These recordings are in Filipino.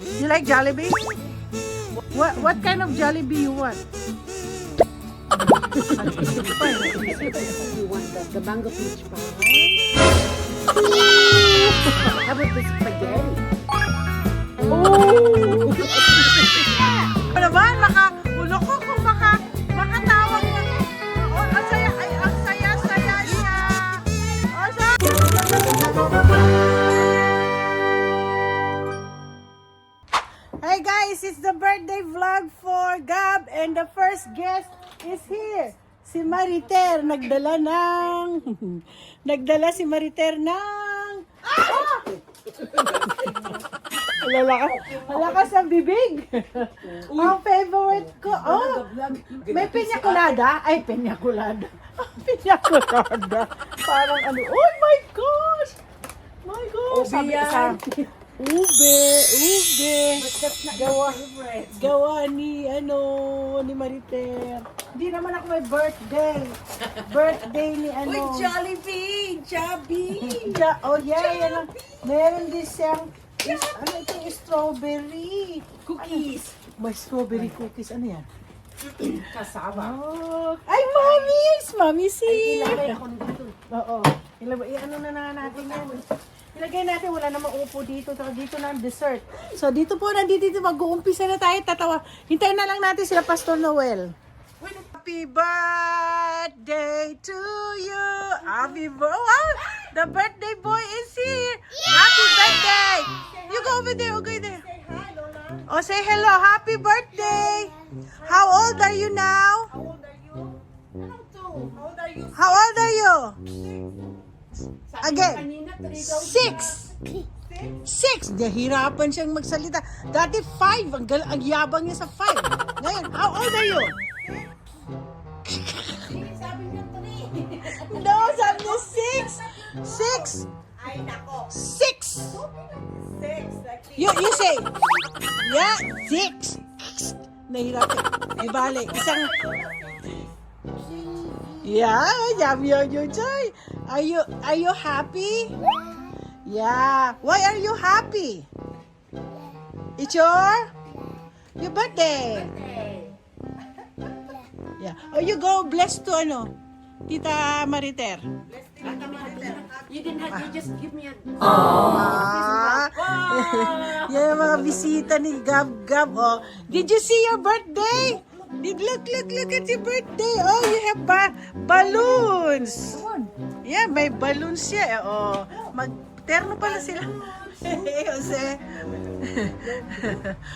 You like Jollibee? What kind of Jollibee you want? You want the mango peach pie? How about the spaghetti? Oh! Ano naman, ulo ko kung makatawag na. Oh, ang saya, ay, ang saya niya. Oh, Hey guys, it's the birthday vlog for Gab and the first guest is here. Si Mariter, nagdala si Mariter ng... Malakas ang bibig. Ang favorite ko. Oh, may piña colada. Ay, piña colada. Piña colada. Parang ano. Oh my gosh. My gosh. Sabi isa. Ube. Gawa ni Mariter. Hindi naman ako may birthday. Birthday ni ano. Uy, Jollibee! Chubby! Oh yeah, yan lang. Meron din siyang ano ito, strawberry. Cookies! May strawberry cookies. Ano yan? Kasama. Oh. Ay, Mami si. Ilagay ako dito. Oo. Ano na natin yan. Ilagay natin, wala namang upo dito. Dito na ang dessert. So, dito nandito mag-uumpisa na tayo. Hintayin na lang natin sila Pastor Noel. Happy birthday to you. Happy birthday. Wow, the birthday boy is here. Happy birthday. You go over there. Okay there. Oh, say hello. Happy birthday. How old are you now? How old are you? Again. 6. Nahirapan siyang magsalita. Dati 5. Ang yabang niya sa 5. Ngayon, how old are you? No, sabi niya 6. 6. Ay, nako. 6. 6. You say, yeah, 6. Nahirapan. Ay, bale. Isang, yeah, you Joy. Are you happy? Yeah. Why are you happy? It's your birthday. Yeah. Oh, you go bless to Tita Mariter. You didn't have to just give me a... Yan mga bisita ni Gab. Oh. Did you see your birthday? Look at your birthday. Oh, you have balloons. Yeah, may balloons siya. Oh, terno pala sila. Jose.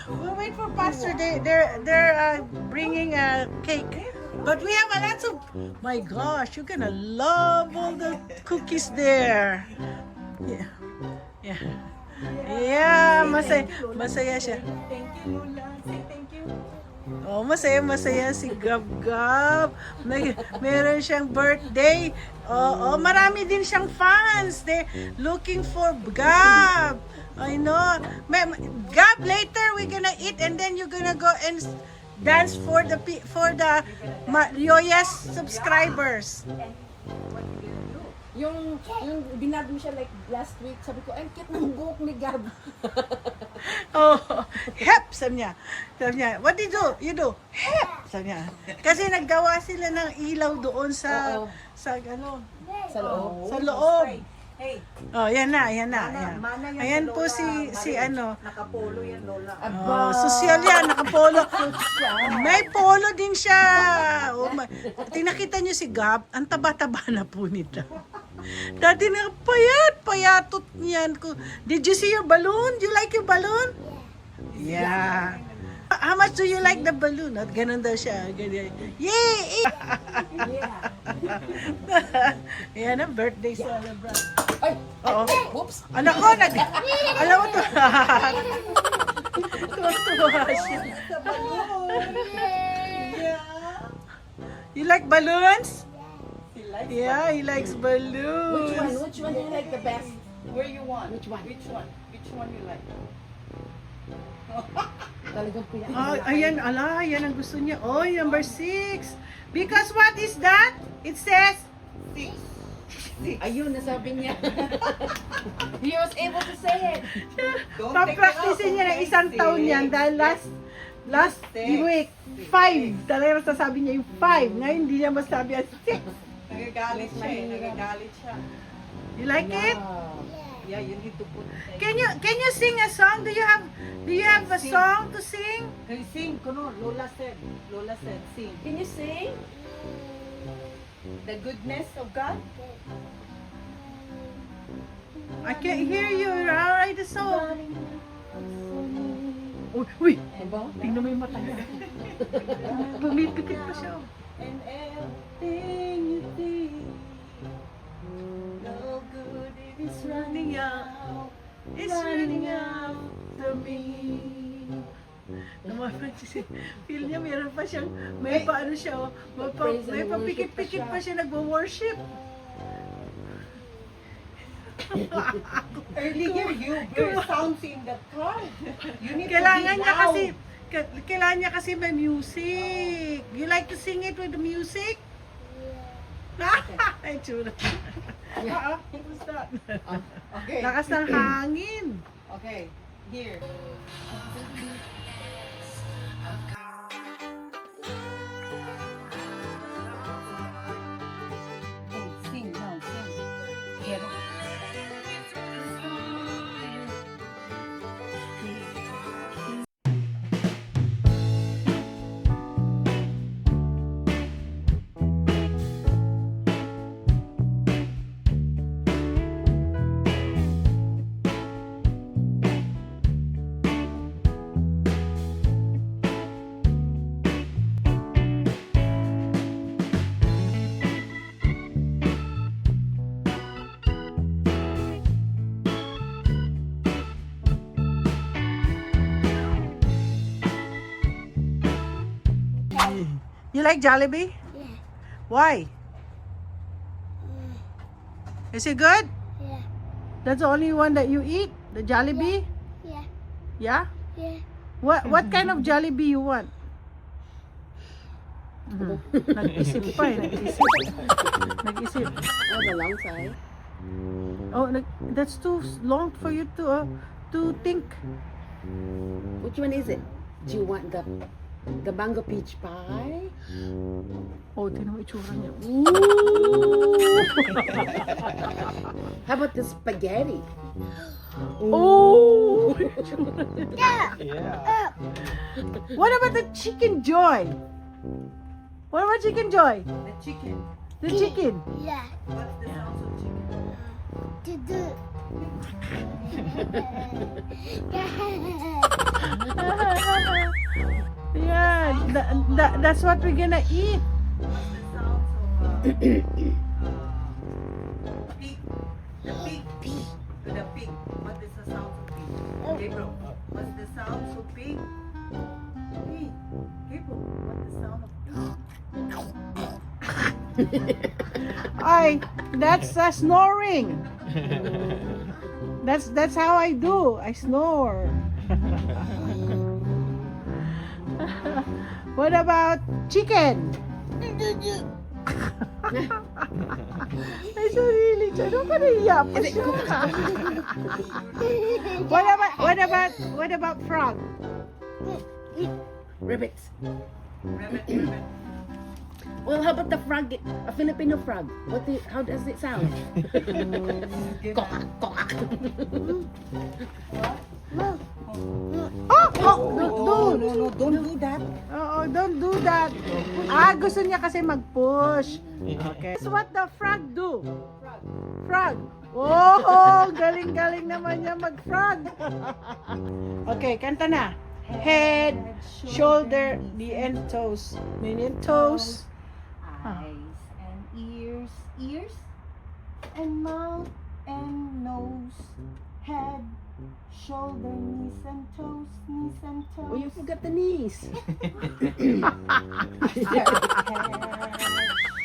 We'll wait for Pastor. They're bringing a cake. But we have a lot of... My gosh, you're gonna love all the cookies there. Yeah, masaya siya. Thank you, Lola. Say thank you. Oh, masaya si Gab. Meron siyang birthday. Oh, marami din siyang fans. They looking for Gab. I know. Gab, later we're gonna eat and then you're gonna go and dance for the Yoyas subscribers. Yung binag mo siya like last week, sabi ko, ang cute ng buhok ni Gab. Oh, hep, sabi niya. What did you do? Hep, sabi niya. Kasi naggawa sila ng ilaw doon sa Sa loob. Sa loob. Hey, Oh, yan na. mana yan Ayan si po Lola. si Nakapolo yan, Lola. Oh, social yan, nakapolo. May polo din siya. Oh, tinakita niyo si Gab, ang taba-taba na po nito. Dati na payatot niyan. Did you see your balloon? Do you like your balloon? Yeah. How much do you like the balloon? At ganun daw siya. Ganyan. Yay! Yan ang birthday celebrant. Ay! Oo. Whoops! Anak ko, alam mo to. Tuwa siya. You like balloons? Yeah, he likes balloons. Which one do you like the best? Where you want? Which one? Which one you like? Talagang piyak. Yan ang gusto niya. Oh, number 6. Because what is that? It says 6. Ayun, nasabi niya. He was able to say it. Pa-practicein niya ng isang taon yan dahil last week, 5. Talagang sasabi niya yung 5. Ngayon, hindi niya masabi ang 6. Nagagalit siya eh. Nagagalit siya. You like it? Yeah, you need to put Can you sing a song? Do you have a song to sing? Can you sing? Kuno, Lola said, sing. Can you sing? The goodness of God? I can't hear you. I'll write a song. Uy! Diba? Tingnan mo yung mata niya. Pumipikit pa siya. And everything you think, no good it is running out. It's running out to me. Feel niya meron pa siyang, may paano siya, oh, may papikit-pikit pa siya nagwo-worship. Earlier you were sounds in the car. You need Kailangan to be niya loud. kasi, kailangan niya kasi may music. You like to sing it with the music? Ay, tsura. What was that? Okay. Lakas ng hangin. Okay. Here. Hey, sing now, sing. Here. You like Jollibee? Yeah. Why? Is it good? Yeah. That's the only one that you eat? The Jollibee? Yeah. Yeah? Yeah. What kind of Jollibee you want? Nag-isip pa eh. Nag-isip. Oh, the long side. Oh, that's too long for you to think. Which one is it? Do you want the mango peach pie? Oh, tingnan mo itsura niya. How about the spaghetti? Oh! Yeah. What about the chicken joy? What about chicken joy? The chicken. The chicken. Yeah. What's the sounds of chicken? To do. Yeah, that's what we're gonna eat. What's the sounds of pig? The pig. The pig. What is the sounds of pig? Gabriel, what's the sounds of pig? Pig. Gabriel, what's the sound of pig? Ay, that's snoring. That's how I do. I snore. What about chicken? Ay, sarili siya. Ano ka naiya pa siya? What about frog? Rabbits. Rabbit. Well, how about the frog? A Filipino frog. How does it sound? Kokak, kokak. Oh, No, don't do that. oh, don't do that. Ah, gusto niya kasi mag-push. Okay. So what the frog do? Frog. Oh, galing-galing naman niya mag-frog. Okay, kanta na. Head, shoulder, the end toes. Mini toes. Eyes and ears, ears and mouth and nose, head, shoulder, knees and toes, knees and toes. Oh, you forgot the knees. Head,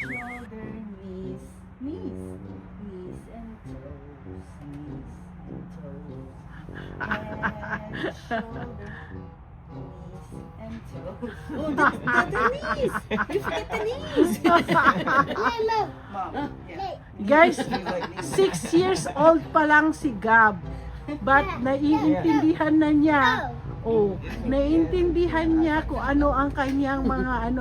shoulder, knees, knees and toes, knees and toes. Head, shoulder, And toe. Oh, the knees. You forget the knees. Mom. Yeah. Guys, 6 years old pa lang si Gab. But naiintindihan na niya. Oh, naiintindihan niya kung ano ang kanyang mga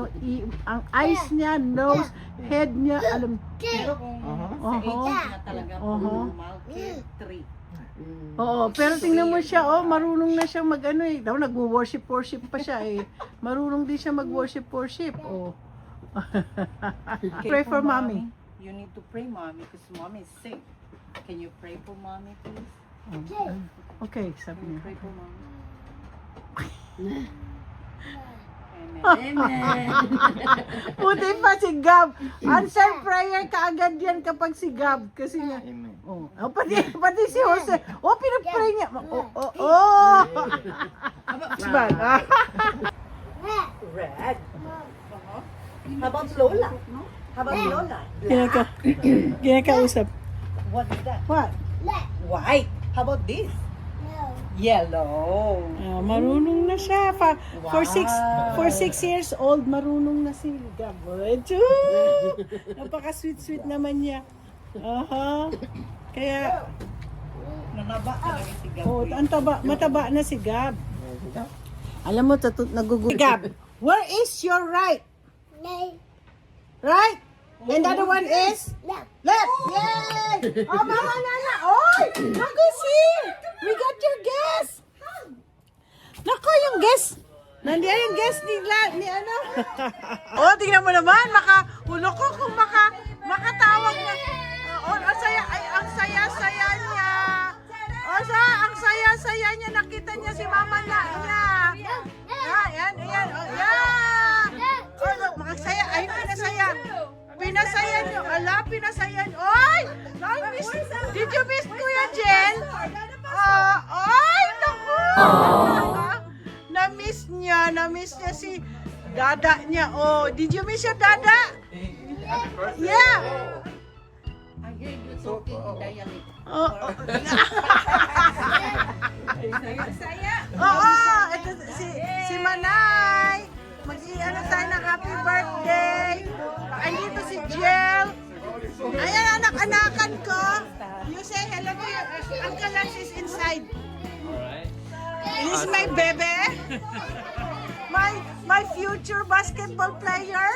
ang eyes niya, nose, head niya, alam. Pero kung sa age na talaga po normal, kid 3. Oo, pero tingnan mo siya, oh, marunong na siya daw nagwo-worship pa siya eh. Marunong din siya mag-worship, oh. Pray for mommy. You need to pray, mommy, because mommy is sick. Can you pray for mommy, please? Okay, sabi Can you niya. pray for mommy? Amen. Puti pa si Gab. Answer prayer kaagad yan kapag si Gab. Kasi nga, oh, pati si Jose. Oh, pinapray niya. Oh. Bad. Red. How about Lola? How about Lola? Kinakausap. What is that? What? White. How about this? Yellow. Marunong na siya. For 6 years old, marunong na si Gab. Napaka-sweet naman niya. Kaya, Nanaba talaga si Gab. mataba na si Gab. Alam mo, nagugulat. Gab, where is your right? Right? And the other one is? Left. Yay! Oh, mama, nana. Oy! Naku, see! We got your guest! Naku, yung guest. Nandiyan yung guest ni ano. Oh, tingnan mo naman. Ulo ko kung makatawag na. Oh, ang saya-saya niya. Oh, ang saya-saya niya. Nakita niya si mama niya. Yan. Oh, yeah. Oh, look, makasaya. Ay, pinasaya. Pinasaya niyo. Pinasaya niyo. Oy! Did you miss Kuya Jen? Oy, naku! Na-miss niya si dada niya. Oh, did you miss your dada? Yeah. I hear you talking in dialect. Ito si Manay. Mag-iano tayo ng happy birthday. Andito si Jel. Ayan, anak-anakan ko. You say hello to your Uncle Lance is inside. This is my baby. My future basketball player.